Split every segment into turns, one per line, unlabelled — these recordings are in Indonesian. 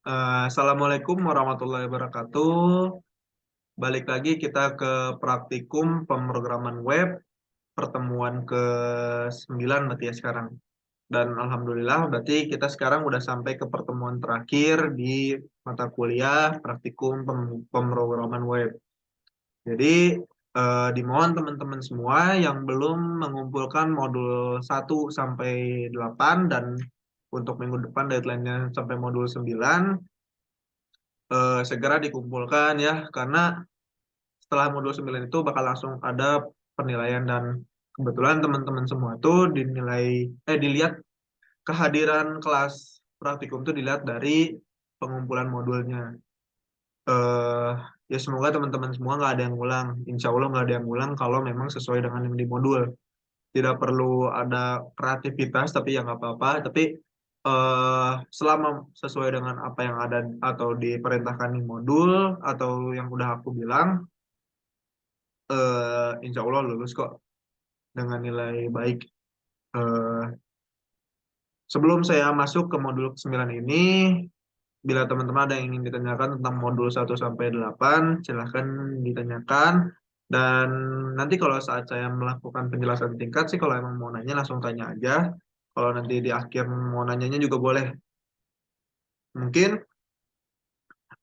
Assalamualaikum warahmatullahi wabarakatuh. Balik lagi kita ke praktikum pemrograman web, pertemuan ke-9 berarti ya sekarang. Dan alhamdulillah berarti kita sekarang udah sampai ke pertemuan terakhir di mata kuliah praktikum pemrograman web. Jadi dimohon teman-teman semua yang belum mengumpulkan modul 1 sampai 8 dan untuk minggu depan deadline-nya sampai modul 9 segera dikumpulkan ya, karena setelah modul 9 itu bakal langsung ada penilaian dan kebetulan teman-teman semua tuh dilihat kehadiran kelas praktikum tuh dilihat dari pengumpulan modulnya. eh Ya semoga teman-teman semua nggak ada yang ngulang, insya Allah nggak ada yang ngulang kalau memang sesuai dengan yang di modul. Tidak perlu ada kreativitas tapi ya nggak apa-apa, tapi selama sesuai dengan apa yang ada atau diperintahkan di modul atau yang udah aku bilang, insya Allah lulus kok dengan nilai baik. Eh, Sebelum saya masuk ke modul 9 ini, bila teman-teman ada yang ingin ditanyakan tentang modul 1 sampai 8, silahkan ditanyakan. Dan nanti kalau saat saya melakukan penjelasan singkat sih, kalau emang mau nanya langsung tanya aja. Kalau nanti di akhir mau nanyanya juga boleh. Mungkin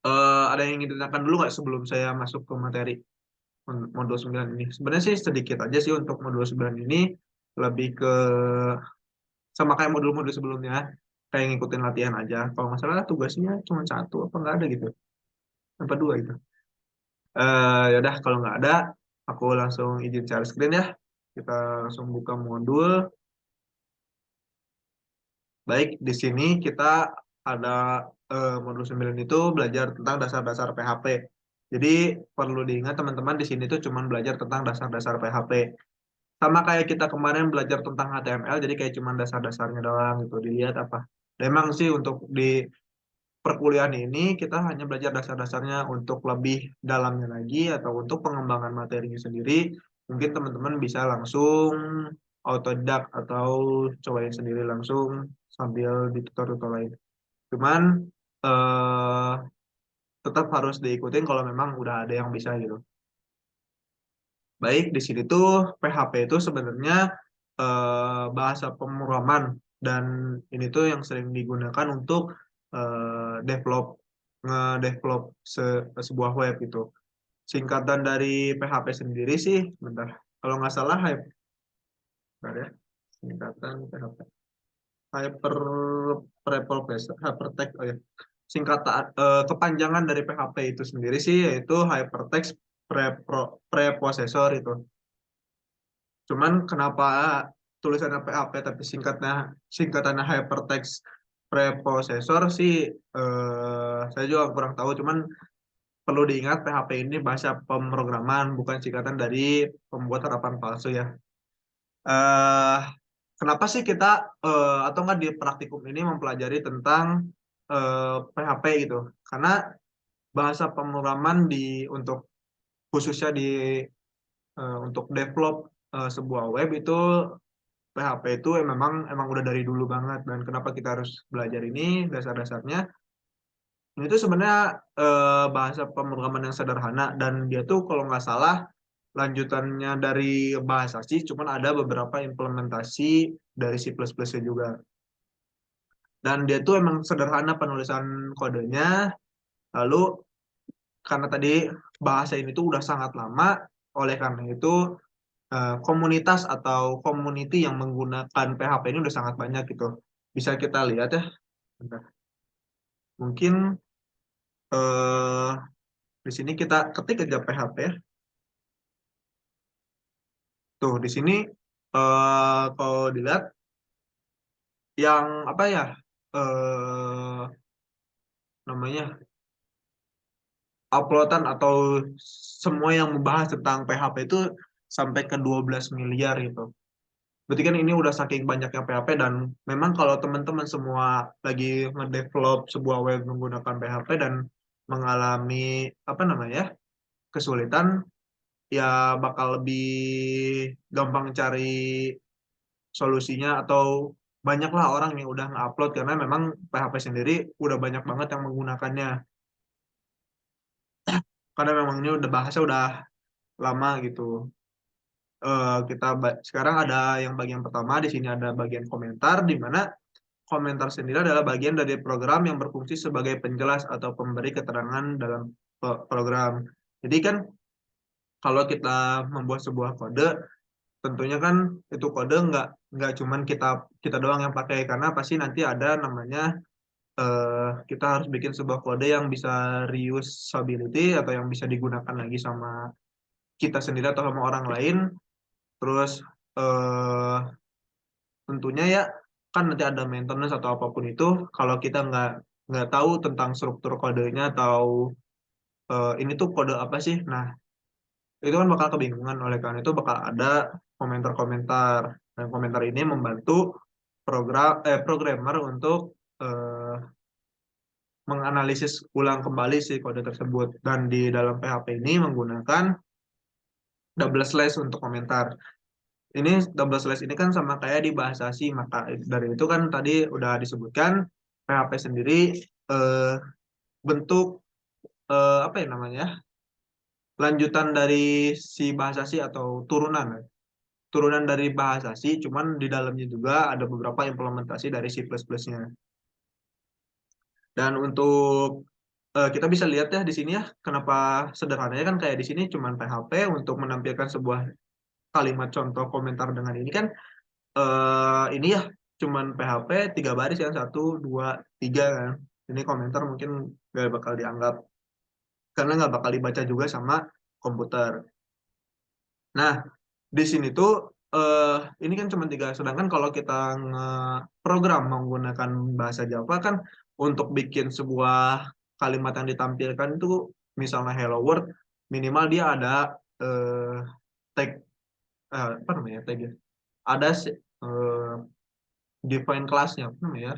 ada yang ingin ditanyakan dulu nggak sebelum saya masuk ke materi modul 9 ini? Sebenarnya sih sedikit aja sih untuk modul 9 ini, lebih ke sama kayak modul-modul sebelumnya, kayak ngikutin latihan aja. Kalau nggak salah tugasnya cuma satu apa nggak ada gitu, apa dua gitu. Yaudah kalau nggak ada, aku langsung izin share screen ya. Kita langsung buka modul. Baik, di sini kita ada modul 9 itu belajar tentang dasar-dasar PHP. Jadi perlu diingat teman-teman, di sini tuh cuma belajar tentang dasar-dasar PHP. Sama kayak kita kemarin belajar tentang HTML, jadi kayak cuma dasar-dasarnya doang gitu, dilihat apa. Dan emang sih untuk di perkuliahan ini kita hanya belajar dasar-dasarnya. Untuk lebih dalamnya lagi atau untuk pengembangan materinya sendiri, mungkin teman-teman bisa langsung autodidak atau cobain sendiri langsung sambil di tutor-tutor lain. Cuman eh, tetap harus diikutin kalau memang udah ada yang bisa gitu. Baik, di sini tuh PHP itu sebenarnya bahasa pemrograman, dan ini tuh yang sering digunakan untuk develop nge-develop sebuah web itu. Singkatan dari PHP sendiri sih, bentar. Kalau nggak salah, bentar ya. Singkatan PHP. Hyper Hypertext, oh ya. Singkatan kepanjangan dari PHP itu sendiri sih yaitu Hypertext Preprocessor itu. Cuman kenapa tulisannya PHP tapi singkatannya Hypertext Preprocessor sih, saya juga kurang tahu. Cuman perlu diingat PHP ini bahasa pemrograman, bukan singkatan dari pembuat harapan palsu ya. eh Kenapa sih kita atau enggak di praktikum ini mempelajari tentang PHP gitu? Karena bahasa pemrograman untuk khususnya untuk develop sebuah web itu, PHP itu memang udah dari dulu banget. Dan kenapa kita harus belajar ini dasar-dasarnya? Ini tuh sebenarnya bahasa pemrograman yang sederhana, dan dia tuh kalau nggak salah lanjutannya dari bahasa C, cuman ada beberapa implementasi dari C++-nya juga. Dan dia tuh emang sederhana penulisan kodenya. Lalu karena tadi bahasa ini tuh udah sangat lama, oleh karena itu komunitas atau community yang menggunakan PHP ini udah sangat banyak gitu. Bisa kita lihat ya. Bentar. Mungkin eh, di sini kita ketik aja PHP ya. Tuh di sini kalau dilihat yang apa ya, namanya uploadan atau semua yang membahas tentang PHP itu sampai ke 12 miliar gitu. Berarti kan ini udah saking banyaknya PHP. Dan memang kalau teman-teman semua lagi ngedevelop sebuah web menggunakan PHP dan mengalami apa namanya kesulitan, ya bakal lebih gampang cari solusinya atau banyaklah orang yang udah nge-upload karena memang PHP sendiri udah banyak banget yang menggunakannya. Karena memang ini udah bahasa udah lama gitu. Sekarang ada yang bagian pertama, di sini ada bagian komentar, di mana komentar sendiri adalah bagian dari program yang berfungsi sebagai penjelas atau pemberi keterangan dalam program. Jadi kan kalau kita membuat sebuah kode, tentunya kan itu kode nggak cuman kita kita doang yang pakai, karena pasti nanti ada namanya kita harus bikin sebuah kode yang bisa reusability atau yang bisa digunakan lagi sama kita sendiri atau sama orang lain. Terus eh, tentunya ya kan nanti ada maintenance atau apapun itu, kalau kita nggak tahu tentang struktur kodenya atau ini tuh kode apa sih, nah itu kan bakal kebingungan. Oleh karena itu bakal ada komentar-komentar, dan komentar ini membantu programmer untuk eh, menganalisis ulang kembali si kode tersebut, dan di dalam PHP ini menggunakan double slash untuk komentar. Ini double slash ini kan sama kayak di bahasa C, maka dari itu kan tadi udah disebutkan PHP sendiri eh, bentuk apa ya namanya, lanjutan dari si bahasa C atau turunan dari bahasa C, cuman di dalamnya juga ada beberapa implementasi dari C++-nya. Dan untuk kita bisa lihat ya di sini ya, kenapa sederhananya kan kayak di sini cuman PHP untuk menampilkan sebuah kalimat contoh komentar dengan ini kan ini ya cuman PHP 3 baris yang 1, 2, 3 kan. Ini komentar mungkin gak bakal dianggap karena nggak bakal dibaca juga sama komputer. Nah, di sini tuh eh, ini kan cuma tiga. Sedangkan kalau kita nge-program menggunakan bahasa Java kan untuk bikin sebuah kalimat yang ditampilkan itu misalnya hello world, minimal dia ada eh, tag apa namanya tag ya? Ada define kelasnya apa namanya?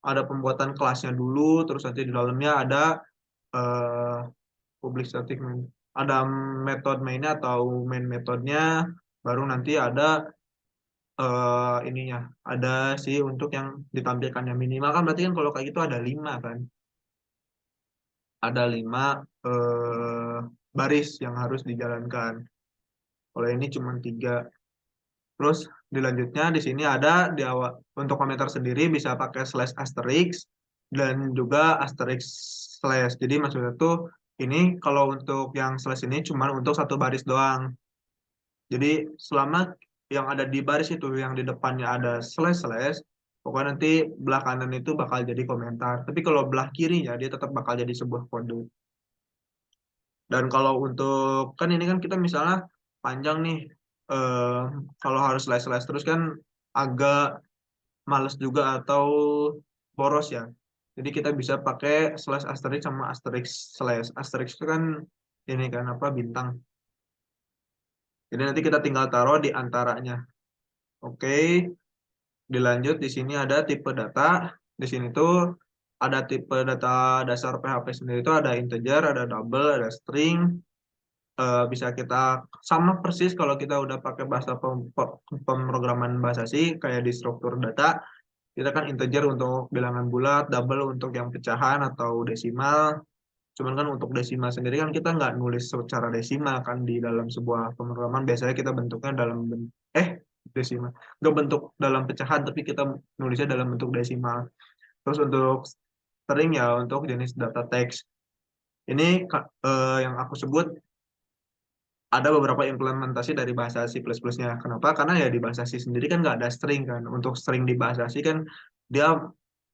Ada pembuatan kelasnya dulu, terus nanti di dalamnya ada eh, public static main. Ada method mainnya atau main metodenya, baru nanti ada ininya, ada sih untuk yang ditampilkan yang minimal kan, berarti kan kalau kayak gitu ada 5 kan, ada 5 eh, baris yang harus dijalankan. Kalau ini cuma 3. Terus dilanjutnya di sini ada di awal untuk komentar sendiri bisa pakai slash asterisk dan juga asterisk slash. Jadi maksudnya tuh ini kalau untuk yang slash ini cuma untuk satu baris doang. Jadi selama yang ada di baris itu yang di depannya ada slash slash, pokoknya nanti belah kanan itu bakal jadi komentar. Tapi kalau belah kirinya dia tetap bakal jadi sebuah kode. Dan kalau untuk kan ini kan kita misalnya panjang nih, eh, kalau harus slash slash terus kan agak males juga atau boros ya. Jadi kita bisa pakai slash asterisk sama asterisk slash. Asterisk itu kan ini kan apa bintang. Jadi nanti kita tinggal taruh di antaranya. Oke, dilanjut di sini ada tipe data. Di sini tuh ada tipe data dasar PHP sendiri itu ada integer, ada double, ada string. Bisa kita sama persis kalau kita udah pakai bahasa pemrograman bahasa C kayak di struktur data. Kita kan integer untuk bilangan bulat, double untuk yang pecahan atau desimal. Cuman kan untuk desimal sendiri kan kita nggak nulis secara desimal kan di dalam sebuah pemrograman. Biasanya kita bentuknya dalam desimal. Nggak bentuk dalam pecahan, tapi kita nulisnya dalam bentuk desimal. Terus untuk string ya untuk jenis data teks. Ini yang aku sebut ada beberapa implementasi dari bahasa C++-nya. Kenapa? Karena ya di bahasa C sendiri kan nggak ada string kan. Untuk string di bahasa C kan dia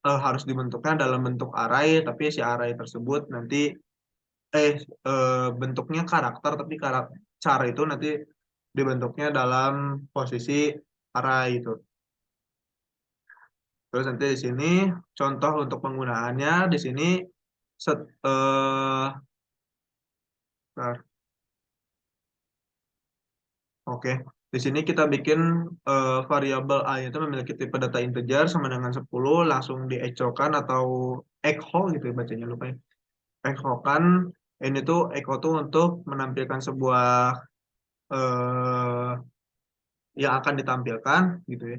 harus dibentuknya dalam bentuk array, tapi si array tersebut nanti eh bentuknya karakter, tapi cara itu nanti dibentuknya dalam posisi array itu. Terus nanti di sini contoh untuk penggunaannya di sini set, bentar. Oke, di sini kita bikin variabel A itu memiliki tipe data integer sama dengan 10, langsung diechokan atau echo gitu ya bacanya, lupa ya. Echo kan, ini tuh echo tuh untuk menampilkan sebuah yang akan ditampilkan gitu ya.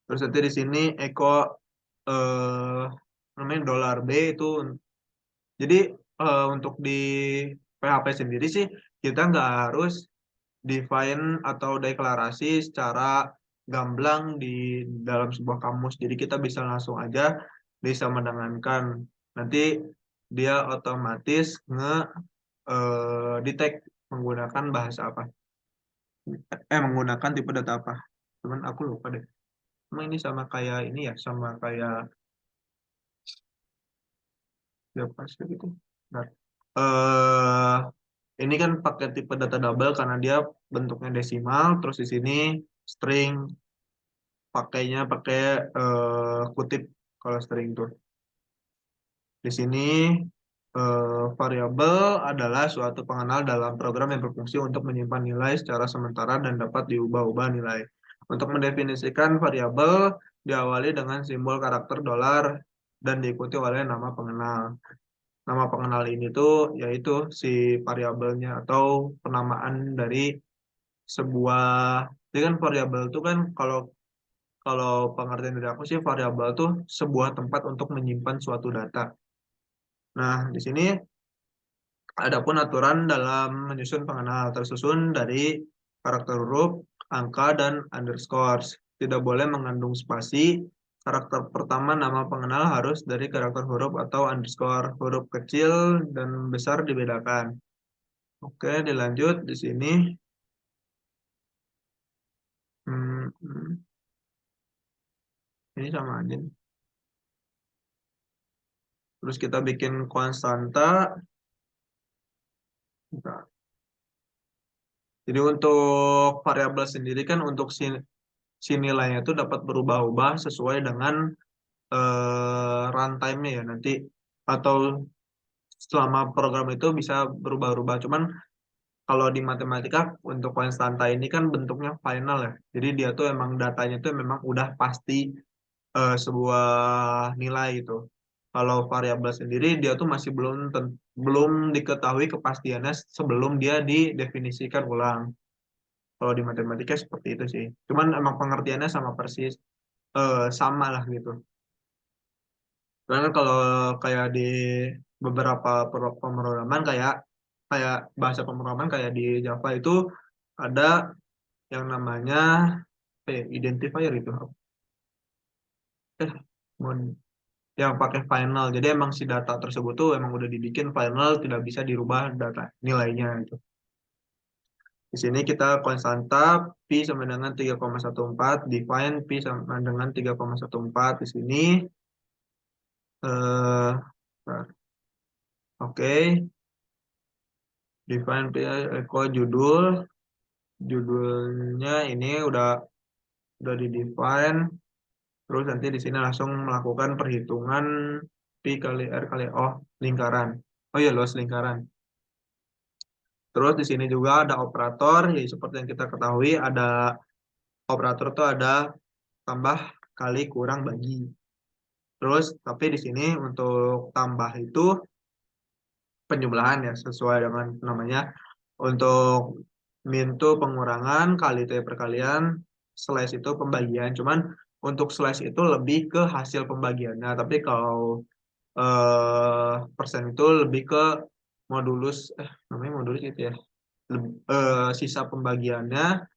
Terus nanti di sini echo eh, namanya dollar $B itu. Jadi untuk di PHP sendiri sih kita nggak harus define atau deklarasi secara gamblang di dalam sebuah kamus. Jadi kita bisa langsung aja bisa mendengarkan. Nanti dia otomatis detect menggunakan bahasa apa. Menggunakan tipe data apa. Cuman aku lupa deh. Emang ini sama kayak ini ya, sama kayak siapa sih gitu. Nah, eh ini kan pakai tipe data double karena dia bentuknya desimal, terus di sini string pakainya pakai kutip kalau string tuh. Di sini variabel adalah suatu pengenal dalam program yang berfungsi untuk menyimpan nilai secara sementara dan dapat diubah-ubah nilai. Untuk mendefinisikan variabel diawali dengan simbol karakter dolar dan diikuti oleh nama pengenal. Nama pengenal ini tuh yaitu si variabelnya atau penamaan dari sebuah, jadi kan variabel itu kan kalau kalau pengertian dari aku sih variabel tuh sebuah tempat untuk menyimpan suatu data. Nah, di sini adapun aturan dalam menyusun pengenal tersusun dari karakter huruf, angka, dan underscores. Tidak boleh mengandung spasi. Karakter pertama nama pengenal harus dari karakter huruf atau underscore. Huruf kecil dan besar dibedakan. Oke, dilanjut di sini. Hmm, hmm, ini sama aja nih. Terus kita bikin konstanta. Bentar. Jadi untuk variabel sendiri kan untuk si nilainya itu dapat berubah-ubah sesuai dengan runtime-nya ya nanti atau selama program itu bisa berubah-ubah. Cuman kalau di matematika untuk konstanta ini kan bentuknya final ya. Jadi dia tuh emang datanya tuh memang udah pasti sebuah nilai itu. Kalau variabel sendiri dia tuh masih belum diketahui kepastiannya sebelum dia didefinisikan ulang. Kalau di matematika seperti itu sih. Cuman emang pengertiannya sama persis, sama lah gitu. Karena kalau kayak di beberapa pemrograman kayak kayak bahasa pemrograman kayak di Java itu ada yang namanya identifier itu. Eh, mon- yang pakai final. Jadi emang si data tersebut tuh emang udah dibikin final, tidak bisa dirubah data nilainya gitu. Di sini kita konstanta P sama dengan 3,14, define P sama dengan 3,14 di sini. Eh, nah, oke, define P equal judul. Judulnya ini udah di define. Terus nanti di sini langsung melakukan perhitungan P kali R kali lingkaran. Oh iya, luas lingkaran. Terus di sini juga ada operator, ya seperti yang kita ketahui ada operator itu ada tambah kali kurang bagi. Terus tapi di sini untuk tambah itu penjumlahan ya sesuai dengan namanya. Untuk min itu pengurangan, kali itu ya perkalian, slash itu pembagian. Cuman untuk slash itu lebih ke hasil pembagiannya. Tapi kalau persen itu lebih ke modulus, namanya modulus itu ya. Sisa pembagiannya.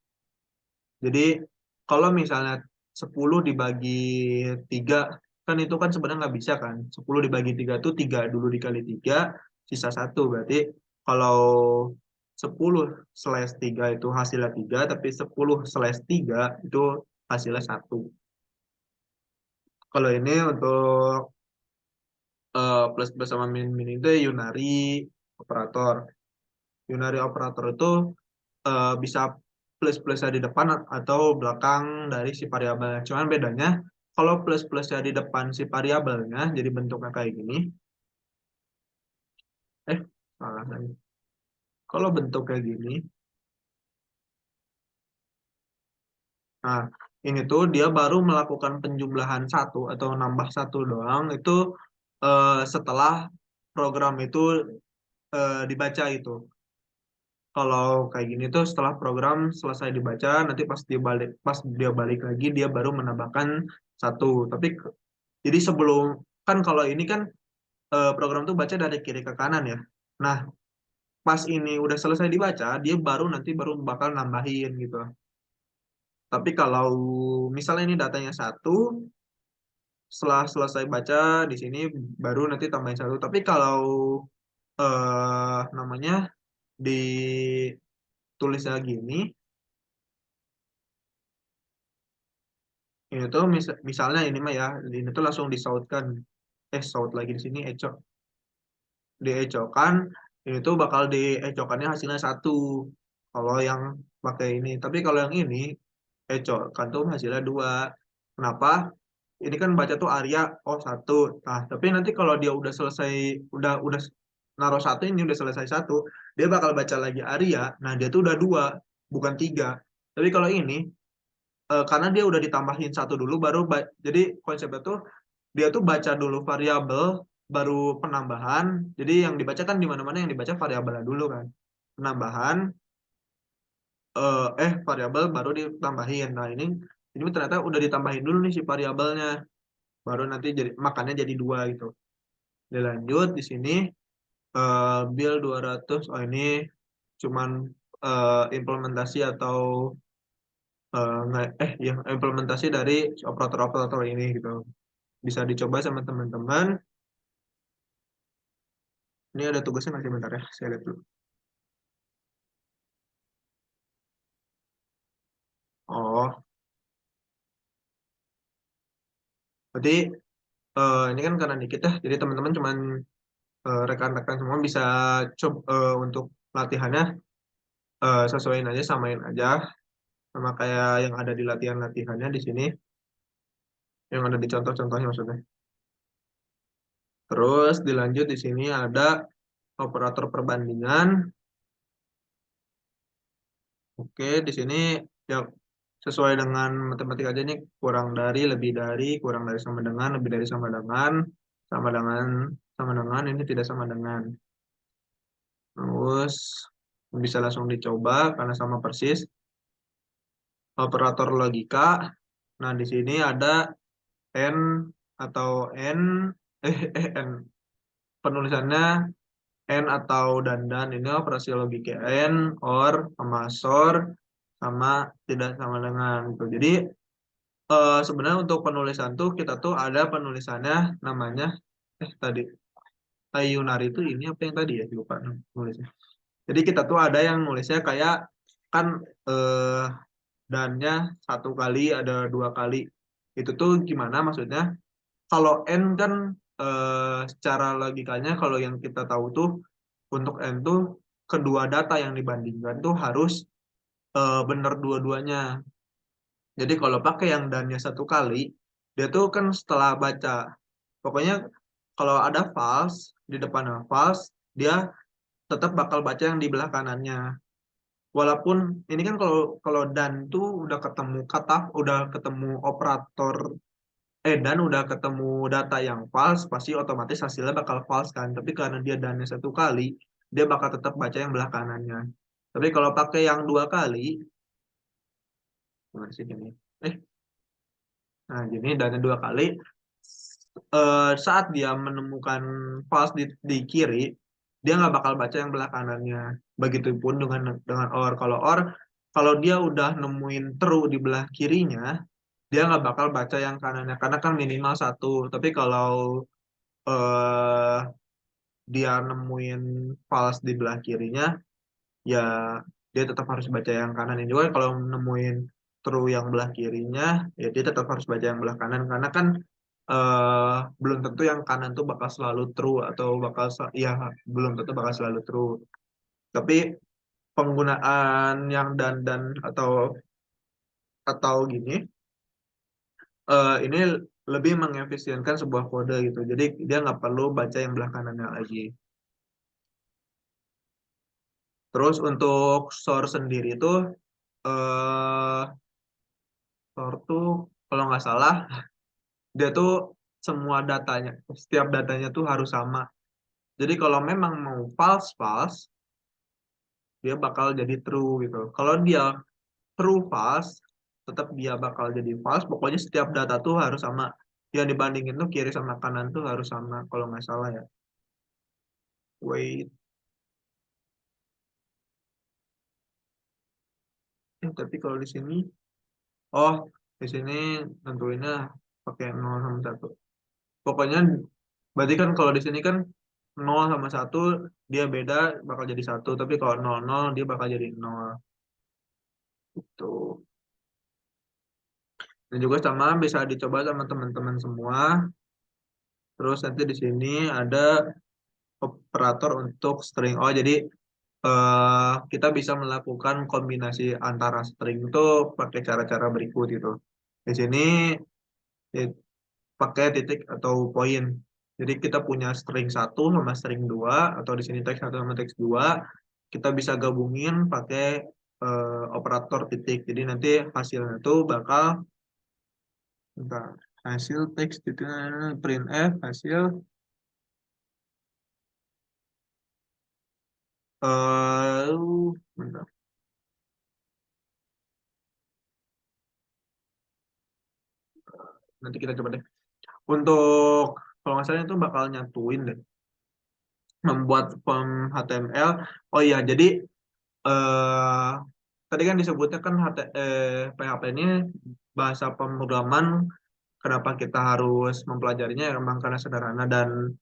Jadi kalau misalnya 10 dibagi 3 kan itu kan sebenarnya nggak bisa kan. 10 dibagi 3 itu 3 dulu dikali 3 sisa satu. Berarti kalau 10/3 itu hasilnya 3 tapi 10/3 itu hasilnya satu. Kalau ini untuk plus plus sama min min itu unary operator. Unary operator itu bisa plus-plusnya di depan atau belakang dari si variabelnya. Cuman bedanya kalau plus-plusnya di depan si variabelnya jadi bentuknya kayak gini. Eh, salah lagi. Kalau bentuk kayak gini, nah ini tuh dia baru melakukan penjumlahan satu atau nambah satu doang itu setelah program itu dibaca itu. kalau kayak gini tuh setelah program selesai dibaca, nanti pas dia balik lagi dia baru menambahkan satu. Tapi jadi sebelum, kan kalau ini kan program tuh baca dari kiri ke kanan ya. Nah, pas ini udah selesai dibaca, dia baru bakal nambahin gitu. Tapi kalau misalnya ini datanya satu, setelah selesai baca di sini baru nanti tambahin satu. Tapi kalau namanya ditulisnya gini, ini tuh misalnya ini mah ya, ini tuh langsung disautkan. Saut lagi di sini, diecokan, ini tuh bakal diecokannya hasilnya satu. Kalau yang pakai ini, tapi kalau yang ini ecokan tuh hasilnya dua. Kenapa? Ini kan baca tuh Arya, oh satu. Nah, tapi nanti kalau dia udah selesai, udah naruh satu, ini udah selesai satu, dia bakal baca lagi Arya. Nah, dia tuh udah dua, bukan tiga. Tapi kalau ini, karena dia udah ditambahin satu dulu, jadi konsepnya tuh dia tuh baca dulu variabel, baru penambahan. Jadi yang dibaca kan di mana-mana yang dibaca variabelnya dulu kan. Penambahan, variabel baru ditambahin. Nah, ini ternyata udah ditambahin dulu nih si variabelnya, baru nanti jadi makannya jadi dua gitu. Dilanjut di sini, bill 200. Oh, ini cuman implementasi atau ya implementasi dari operator-operator ini gitu. Bisa dicoba sama teman-teman. Ini ada tugasnya nanti bentar ya, saya lihat dulu. Oh, berarti ini kan karena dikit ya, jadi teman-teman cuman rekan-rekan semua bisa coba untuk latihannya, sesuaiin aja, samain aja sama kayak yang ada di latihan-latihannya di sini, yang ada di contoh-contohnya maksudnya. Terus dilanjut di sini ada operator perbandingan. Oke, di sini ya sesuai dengan matematika aja nih, kurang dari, lebih dari, kurang dari sama dengan, lebih dari sama dengan, sama dengan, ini tidak sama dengan. Terus bisa langsung dicoba karena sama persis. Operator logika. Nah, di sini ada N atau N, N. Penulisannya N atau dan ini operasi logika N, OR, sama SOR, sama tidak sama dengan gitu. Jadi sebenarnya untuk penulisan tuh kita tuh ada penulisannya namanya, tadi Ayunari itu ini apa yang tadi ya, lupa nulisnya. Jadi kita tuh ada yang nulisnya kayak, kan eh, dannya satu kali, ada dua kali. Itu tuh gimana maksudnya? Kalau N kan secara logikanya kalau yang kita tahu tuh untuk N tuh kedua data yang dibandingkan tuh harus benar dua-duanya. Jadi kalau pakai yang dannya satu kali, dia tuh kan setelah baca, pokoknya kalau ada false, di depannya false, dia tetap bakal baca yang di belah kanannya. Walaupun ini kan kalau kalau dan tuh udah ketemu kata, udah ketemu operator, dan udah ketemu data yang false, pasti otomatis hasilnya bakal false kan. Tapi karena dia dannya satu kali, dia bakal tetap baca yang belah kanannya. Tapi kalau pakai yang dua kali, gimana sih ini? Eh, nah gini, dannya dua kali, saat dia menemukan false di kiri, dia nggak bakal baca yang belah kanannya. Begitupun dengan OR. Kalau dia udah nemuin true di belah kirinya, dia nggak bakal baca yang kanannya karena kan minimal satu. Tapi kalau eh, dia nemuin false di belah kirinya, ya dia tetap harus baca yang kanan. Juga kalau nemuin true yang belah kirinya, ya dia tetap harus baca yang belah kanan karena kan eh, belum tentu yang kanan tuh bakal selalu true atau ya belum tentu bakal selalu true. Tapi penggunaan yang dan atau gini, ini lebih mengefisienkan sebuah kode gitu. Jadi dia nggak perlu baca yang belah kanannya lagi. Terus untuk source sendiri itu, eh source tuh kalau nggak salah dia tuh semua datanya, setiap datanya tuh harus sama. Jadi kalau memang mau false false, dia bakal jadi true gitu. Kalau dia true false, tetap dia bakal jadi false. Pokoknya setiap data tuh harus sama. Yang dibandingin tuh kiri sama kanan tuh harus sama kalau nggak salah ya. Wait, tapi kalau di sini, oh di sini tentuinnya pakai 0 sama 1. Pokoknya berarti kan kalau di sini kan 0 sama 1 dia beda bakal jadi 1, tapi kalau 0 0 dia bakal jadi 0. Itu. Dan juga sama bisa dicoba sama teman-teman semua. Terus nanti di sini ada operator untuk string. Oh, jadi kita bisa melakukan kombinasi antara string itu pakai cara-cara berikut itu. Di sini eh, pakai titik atau poin. Jadi kita punya string satu sama string 2 atau di sini teks 1 sama teks 2 kita bisa gabungin pakai operator titik. Jadi nanti hasilnya itu bakal bentar, hasil teks itu printf hasil bentar. Nanti kita coba deh. Untuk kalau nggak salah itu bakal nyatuin deh, membuat form HTML. Oh iya, jadi eh, tadi kan disebutnya kan PHP ini bahasa pemrograman. Kenapa kita harus mempelajarinya? Emang karena sederhana dan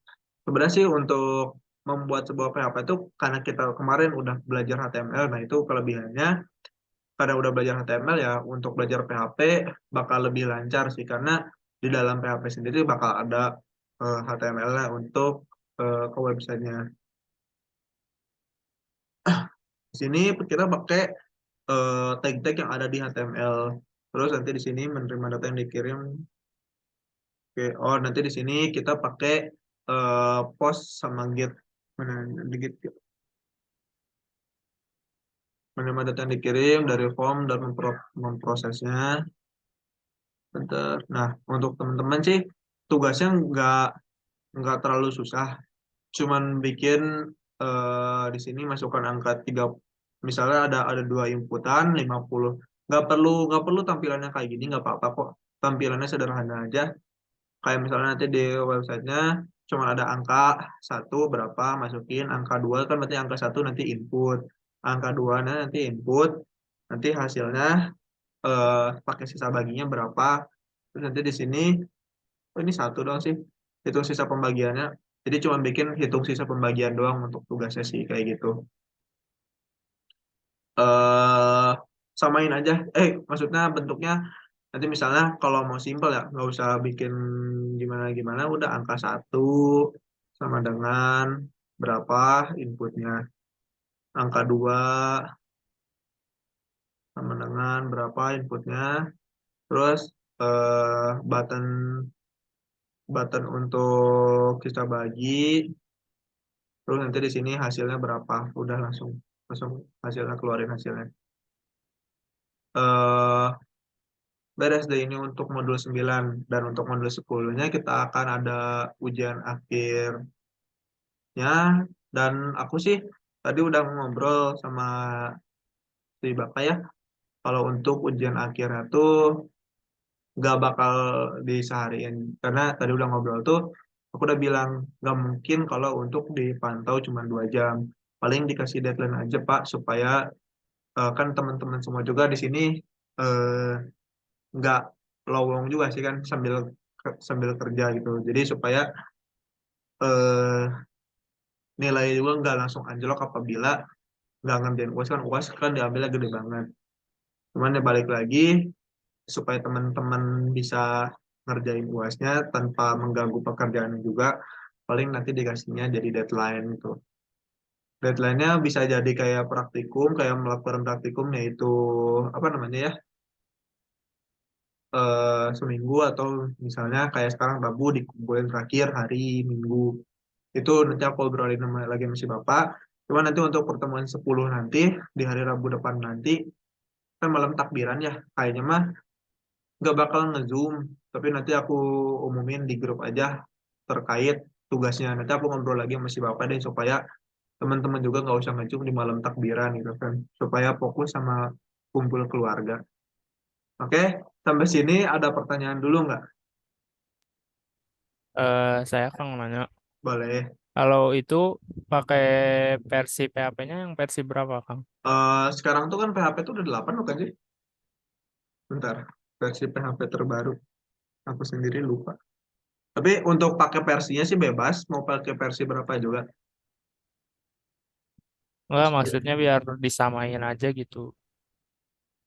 sebenarnya sih untuk membuat sebuah PHP itu karena kita kemarin udah belajar HTML. Nah itu kelebihannya karena udah belajar HTML ya untuk belajar PHP bakal lebih lancar sih karena di dalam PHP sendiri bakal ada HTML-nya untuk ke websitenya. Di sini kita pakai tag-tag yang ada di HTML. Terus nanti di sini menerima data yang dikirim. Oke, oh nanti di sini kita pakai post sama get. Mana di get? Menerima data yang dikirim dari form dan memprosesnya. Bentar. Nah, untuk teman-teman sih tugasnya nggak terlalu susah. Cuman bikin di sini masukkan angka 3, misalnya ada dua inputan 50. Nggak perlu tampilannya kayak gini, nggak apa-apa kok. Tampilannya sederhana aja. Kayak misalnya nanti di websitenya cuma ada angka satu berapa, masukin angka 2 kan berarti angka satu nanti input. Angka 2 nanti input. Nanti hasilnya pakai sisa baginya berapa. Terus nanti di sini, oh ini satu doang sih. Hitung sisa pembagiannya. Jadi cuma bikin hitung sisa pembagian doang untuk tugasnya sih kayak gitu. eh Samain aja. Maksudnya bentuknya nanti misalnya kalau mau simpel ya nggak usah bikin gimana-gimana. Udah angka satu sama dengan berapa inputnya. Angka 2 sama dengan berapa inputnya. Terus button button untuk sisa bagi. Terus nanti di sini hasilnya berapa. Udah langsung langsung hasilnya keluarin hasilnya. eh Beres deh ini untuk modul 9 dan untuk modul 10-nya kita akan ada ujian akhirnya dan aku sih tadi udah ngobrol sama si Bapak ya kalau untuk ujian akhirnya tuh nggak bakal disehariin karena tadi udah ngobrol tuh aku udah bilang nggak mungkin kalau untuk dipantau cuma 2 jam, paling dikasih deadline aja Pak supaya kan teman-teman semua juga di sini eh, nggak lowong juga sih kan sambil kerja gitu. Jadi supaya eh, nilai juga nggak langsung anjlok apabila nggak ngerjain UAS kan UAS kan diambilnya gede banget. Cuman ya balik lagi supaya teman-teman bisa ngerjain UASnya tanpa mengganggu pekerjaan juga paling nanti dikasihnya jadi deadline gitu. Deadline-nya bisa jadi kayak praktikum, kayak melakukan praktikum yaitu apa namanya ya seminggu atau misalnya kayak sekarang Rabu dikumpulin terakhir hari Minggu. Itu nanti aku obrolin lagi sama si Bapak. Cuma nanti untuk pertemuan 10 nanti, di hari Rabu depan nanti, kan malam takbiran ya. Kayaknya mah nggak bakal nge-zoom. Tapi nanti aku umumin di grup aja terkait tugasnya. Nanti aku ngobrol lagi sama si Bapak deh supaya teman-teman juga nggak usah ngecung di malam takbiran gitu kan, supaya fokus sama kumpul keluarga. Oke, sampai sini ada pertanyaan dulu nggak?
Saya Kang nanya,
Boleh.
kalau itu pakai versi PHP-nya yang versi berapa, Kang?
Sekarang tuh kan PHP tuh udah 8 bukan sih? Bentar, versi PHP terbaru. Aku sendiri lupa. Tapi untuk pakai versinya sih bebas, mau pakai versi berapa juga.
Enggak, maksudnya biar disamain aja gitu.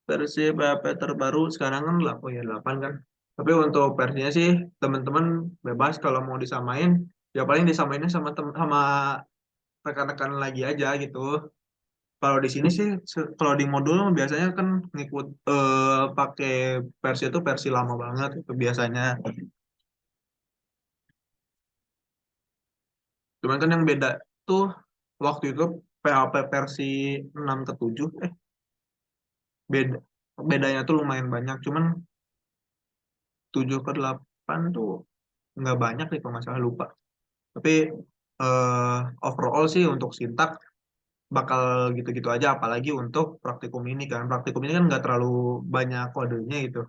Versi PHP terbaru sekarang kan 8, oh ya 8 kan. Tapi untuk versinya sih teman-teman bebas kalau mau disamain, ya paling disamainnya sama sama rekan-rekan lagi aja gitu. Kalau di sini sih, kalau di modul biasanya kan ngikut pakai versi itu versi lama banget itu biasanya. Cuman kan yang beda tuh waktu itu PHP versi 6 ke 7, beda bedanya tuh lumayan banyak. Cuman 7 ke 8 tuh nggak banyak nih kalau nggak salah, lupa. Tapi eh, overall sih untuk sintak bakal gitu-gitu aja, apalagi untuk praktikum ini kan. Praktikum ini kan nggak terlalu banyak kodenya gitu.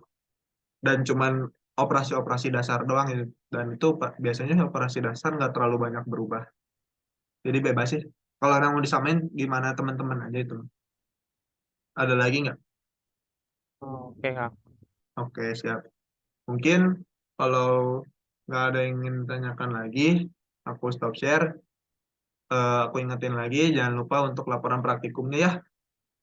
Dan cuman operasi-operasi dasar doang gitu. Dan itu biasanya operasi dasar nggak terlalu banyak berubah. Jadi bebas sih. Kalau yang mau disamain gimana teman-teman aja itu. Ada lagi nggak?
Oh, oke, Kang.
Oke, siap. Mungkin kalau nggak ada yang ingin tanyakan lagi, aku stop share. Aku ingetin lagi, jangan lupa untuk laporan praktikumnya ya,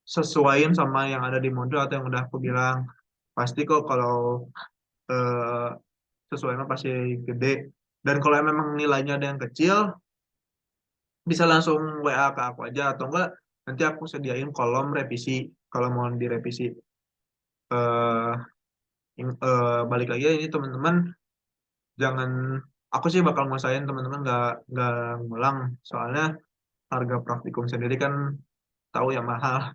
sesuaiin sama yang ada di modul atau yang udah aku bilang. Pasti kok kalau eh, sesuai mah pasti gede. Dan kalau memang nilainya ada yang kecil, bisa langsung WA ke aku aja atau enggak nanti aku sediain kolom revisi kalau mau direvisi. Eh, Balik lagi ya, ini teman-teman jangan, aku sih bakal ngusahain teman-teman nggak ngulang, soalnya harga praktikum sendiri kan tahu ya mahal.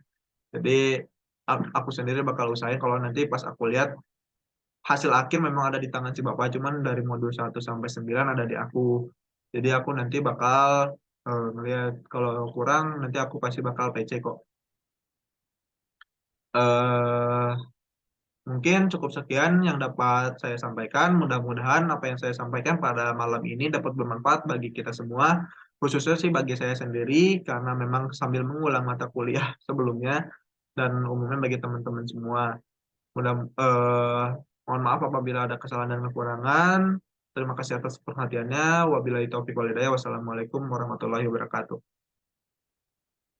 Jadi aku sendiri bakal usahain kalau nanti pas aku lihat hasil akhir memang ada di tangan si Bapak, cuman dari modul 1 sampai 9 ada di aku. Jadi aku nanti bakal ngeliat kalau kurang nanti aku pasti bakal PC kok. eh Mungkin cukup sekian yang dapat saya sampaikan. Mudah-mudahan apa yang saya sampaikan pada malam ini dapat bermanfaat bagi kita semua, khususnya sih bagi saya sendiri, karena memang sambil mengulang mata kuliah sebelumnya dan umumnya bagi teman-teman semua. Mudah, eh, Mohon maaf apabila ada kesalahan dan kekurangan. Terima kasih atas perhatiannya. Wabillahi taufiq wal hidayah. Wassalamualaikum warahmatullahi wabarakatuh.